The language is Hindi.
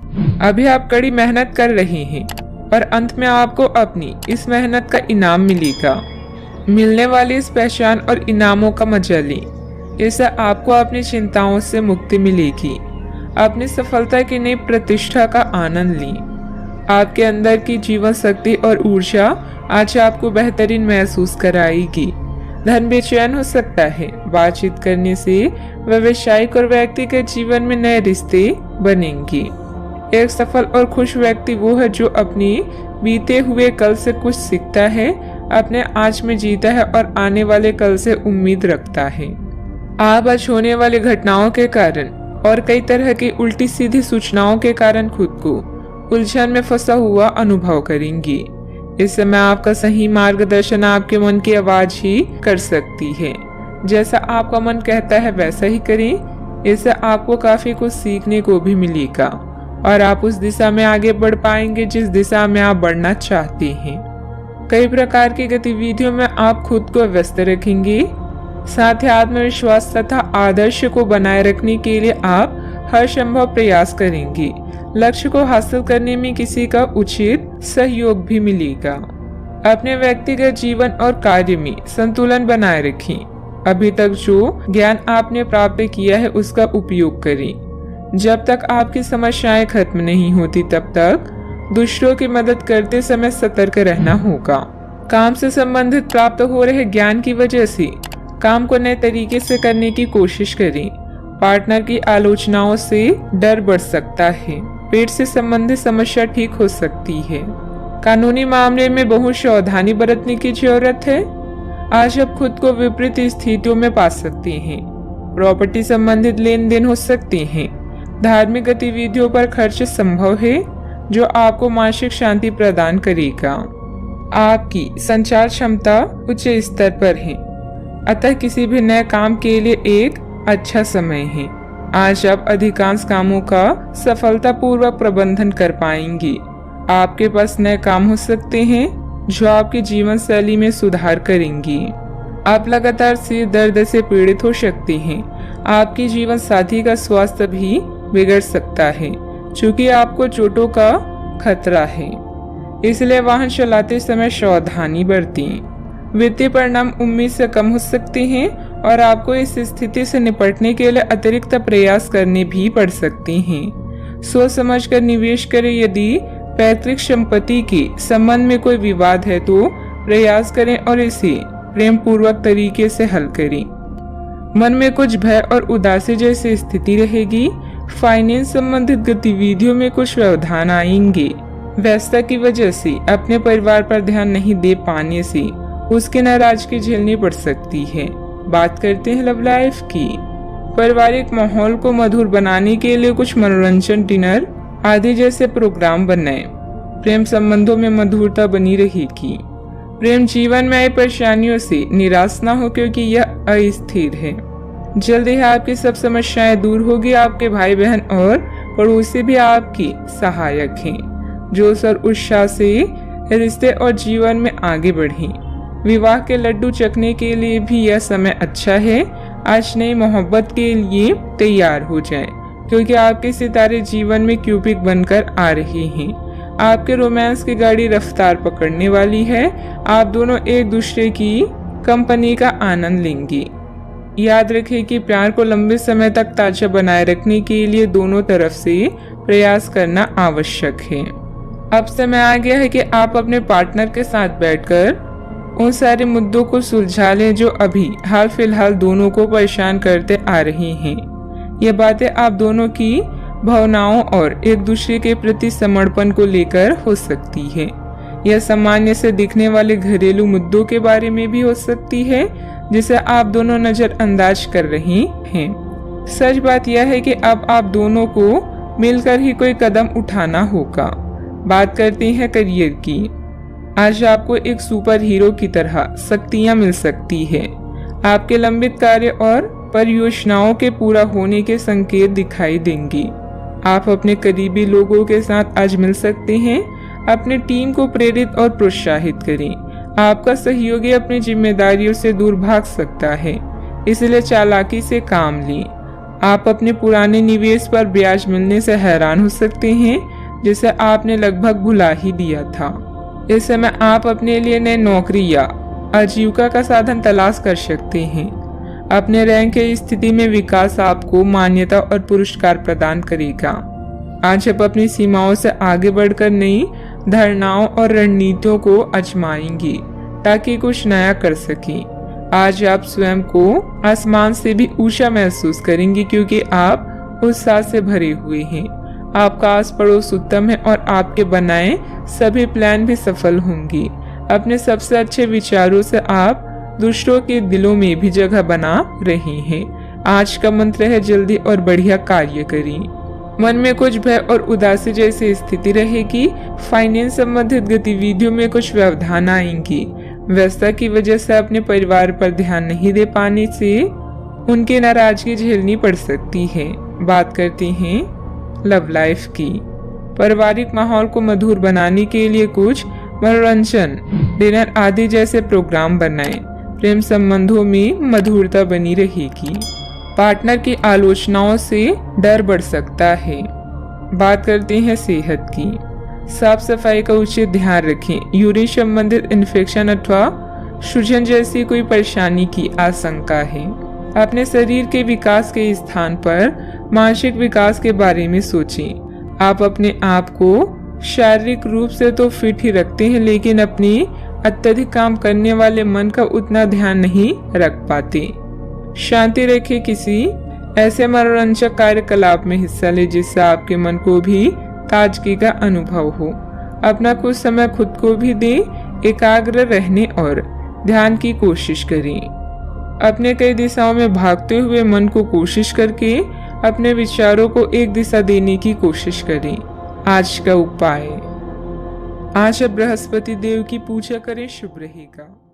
अभी आप कड़ी मेहनत कर रहे हैं और अंत में आपको अपनी इस मेहनत का इनाम मिलेगा। मिलने वाली इस पहचान और इनामों का मजा लें। इससे आपको अपनी चिंताओं से मुक्ति मिलेगी। अपनी सफलता की नई प्रतिष्ठा का आनंद लें। आपके अंदर की जीवन शक्ति और ऊर्जा आज आपको बेहतरीन महसूस कराएगी। धन बेचैन हो सकता है। बातचीत करने से व्यावसायिक और व्यक्तिगत जीवन में नए रिश्ते बनेंगे। एक सफल और खुश व्यक्ति वो है जो अपनी बीते हुए कल से कुछ सीखता है, अपने आज में जीता है और आने वाले कल से उम्मीद रखता है। आप आज होने वाली घटनाओं के कारण और कई तरह की उल्टी सीधी सूचनाओं के कारण खुद को उलझन में फंसा हुआ अनुभव करेंगी। इस समय आपका सही मार्गदर्शन आपके मन की आवाज ही कर सकती है। जैसा आपका मन कहता है वैसा ही करें। इससे आपको काफी कुछ सीखने को भी मिलेगा और आप उस दिशा में आगे बढ़ पाएंगे जिस दिशा में आप बढ़ना चाहते हैं। कई प्रकार की गतिविधियों में आप खुद को व्यस्त रखेंगे। साथ ही आत्मविश्वास तथा आदर्श को बनाए रखने के लिए आप हर संभव प्रयास करेंगे। लक्ष्य को हासिल करने में किसी का उचित सहयोग भी मिलेगा। अपने व्यक्तिगत जीवन और कार्य में संतुलन बनाए रखें। अभी तक जो ज्ञान आपने प्राप्त किया है उसका उपयोग करें। जब तक आपकी समस्याएं खत्म नहीं होती तब तक दूसरों की मदद करते समय सतर्क रहना होगा। काम से संबंधित प्राप्त हो रहे ज्ञान की वजह से काम को नए तरीके से करने की कोशिश करें। पार्टनर की आलोचनाओं से डर बढ़ सकता है। पेट से संबंधित समस्या ठीक हो सकती है। कानूनी मामले में बहुत सावधानी बरतने की जरूरत है। आज आप खुद को विपरीत स्थितियों में पा सकते हैं। प्रॉपर्टी संबंधित लेन देन हो सकते हैं। धार्मिक गतिविधियों पर खर्च संभव है जो आपको मानसिक शांति प्रदान करेगा। आपकी संचार क्षमता उच्च स्तर पर है, अतः किसी भी नए काम के लिए एक अच्छा समय है। आज आप अधिकांश कामों का सफलतापूर्वक प्रबंधन कर पाएंगे। आपके पास नए काम हो सकते हैं जो आपकी जीवन शैली में सुधार करेंगी। आप लगातार सिर दर्द से पीड़ित हो सकते हैं। आपकी जीवन साथी का स्वास्थ्य भी बिगड़ सकता है क्योंकि आपको चोटों का खतरा है। इसलिए वाहन चलाते समय सावधानी बरतें। वित्तीय परिणाम उम्मीद से कम हो सकते हैं और आपको इस स्थिति से निपटने के लिए अतिरिक्त प्रयास करने भी पड़ सकते हैं। सोच समझकर निवेश करें। यदि पैतृक संपत्ति के संबंध में कोई विवाद है तो प्रयास करें और इसे प्रेम पूर्वक तरीके से हल करें। मन में कुछ भय और उदासी जैसी स्थिति रहेगी। फाइनेंस संबंधित गतिविधियों में कुछ व्यवधान आएंगे। व्यस्तता की वजह से अपने परिवार पर ध्यान नहीं दे पाने से उसकी नाराजगी झेलनी पड़ सकती है। बात करते हैं लव लाइफ की। पारिवारिक माहौल को मधुर बनाने के लिए कुछ मनोरंजन, डिनर आदि जैसे प्रोग्राम बनाएं। प्रेम संबंधों में मधुरता बनी रहेगी। प्रेम जीवन में आई परेशानियों से निराश न हो क्योंकि यह अस्थिर है। जल्द ही आपकी सब समस्याएं दूर होगी। आपके भाई बहन और पड़ोसी भी आपकी सहायक हैं। जोश और उत्साह से रिश्ते और जीवन में आगे बढ़ें। विवाह के लड्डू चखने के लिए भी यह समय अच्छा है। आज नई मोहब्बत के लिए तैयार हो जाएं, क्योंकि आपके सितारे जीवन में क्यूपिक बनकर आ रहे हैं। आपके रोमांस की गाड़ी रफ्तार पकड़ने वाली है। आप दोनों एक दूसरे की कंपनी का आनंद लेंगे। याद रखें कि प्यार को लंबे समय तक ताजा बनाए रखने के लिए दोनों तरफ से प्रयास करना आवश्यक है। अब समय आ गया है कि आप अपने पार्टनर के साथ बैठकर उन सारे मुद्दों को सुलझा लें जो अभी हाल फिलहाल दोनों को परेशान करते आ रहे हैं। ये बातें आप दोनों की भावनाओं और एक दूसरे के प्रति समर्पण को लेकर हो सकती है। यह सामान्य से दिखने वाले घरेलू मुद्दों के बारे में भी हो सकती है जिसे आप दोनों नजरअंदाज कर रहे हैं। सच बात यह है कि अब आप दोनों को मिलकर ही कोई कदम उठाना होगा। बात करते हैं करियर की। आज आपको एक सुपर हीरो की तरह शक्तियां मिल सकती है। आपके लंबित कार्य और परियोजनाओं के पूरा होने के संकेत दिखाई देंगे। आप अपने करीबी लोगों के साथ आज मिल सकते हैं। अपनी टीम को प्रेरित और प्रोत्साहित करें। आपका सहयोगी अपनी जिम्मेदारियों से दूर भाग सकता है, इसलिए चालाकी से काम लें। आप अपने पुराने निवेश पर ब्याज मिलने से हैरान हो सकते हैं, जिसे आपने लगभग भुला ही दिया था। इस समय आप अपने लिए नई नौकरी या आजीविका का साधन तलाश कर सकते हैं। अपने रैंक की स्थिति में विकास आपको मान्यता और पुरस्कार प्रदान करेगा। आज आप अपनी सीमाओं से आगे बढ़कर नई धारणाओं और रणनीतियों को आजमाएंगे ताकि कुछ नया कर सकें। आज आप स्वयं को आसमान से भी ऊंचा महसूस करेंगे क्योंकि आप उत्साह से भरे हुए हैं। आपका आस पड़ोस उत्तम है और आपके बनाए सभी प्लान भी सफल होंगे। अपने सबसे अच्छे विचारों से आप दूसरों के दिलों में भी जगह बना रहे हैं। आज का मंत्र है जल्दी और बढ़िया कार्य करें। मन में कुछ भय और उदासी जैसी स्थिति रहेगी। फाइनेंस संबंधित गतिविधियों में कुछ व्यवधान आएंगी। व्यस्तता की वजह से अपने परिवार पर ध्यान नहीं दे पाने से उनकी नाराजगी झेलनी पड़ सकती है। बात करते हैं लव लाइफ की। पारिवारिक माहौल को मधुर बनाने के लिए कुछ मनोरंजन, डिनर आदि जैसे प्रोग्राम बनाएं। प्रेम संबंधों में मधुरता बनी रहेगी। पार्टनर की आलोचनाओं से डर बढ़ सकता है। बात करते हैं सेहत की। साफ सफाई का उचित ध्यान रखें। यूरिन संबंधित इन्फेक्शन अथवा सूजन जैसी कोई परेशानी की आशंका है। अपने शरीर के विकास के स्थान पर मानसिक विकास के बारे में सोचें। आप अपने आप को शारीरिक रूप से तो फिट ही रखते हैं, लेकिन अपने अत्यधिक काम करने वाले मन का उतना ध्यान नहीं रख पाते। शांति रखें। किसी ऐसे मनोरंजक कार्यकलाप में हिस्सा लें जिससे आपके मन को भी ताजगी का अनुभव हो। अपना कुछ समय खुद को भी दें। एकाग्र रहने और ध्यान की कोशिश करें। अपने कई दिशाओं में भागते हुए मन को कोशिश करके अपने विचारों को एक दिशा देने की कोशिश करें। आज का उपाय, आज आप बृहस्पति देव की पूजा करें, शुभ रहेगा।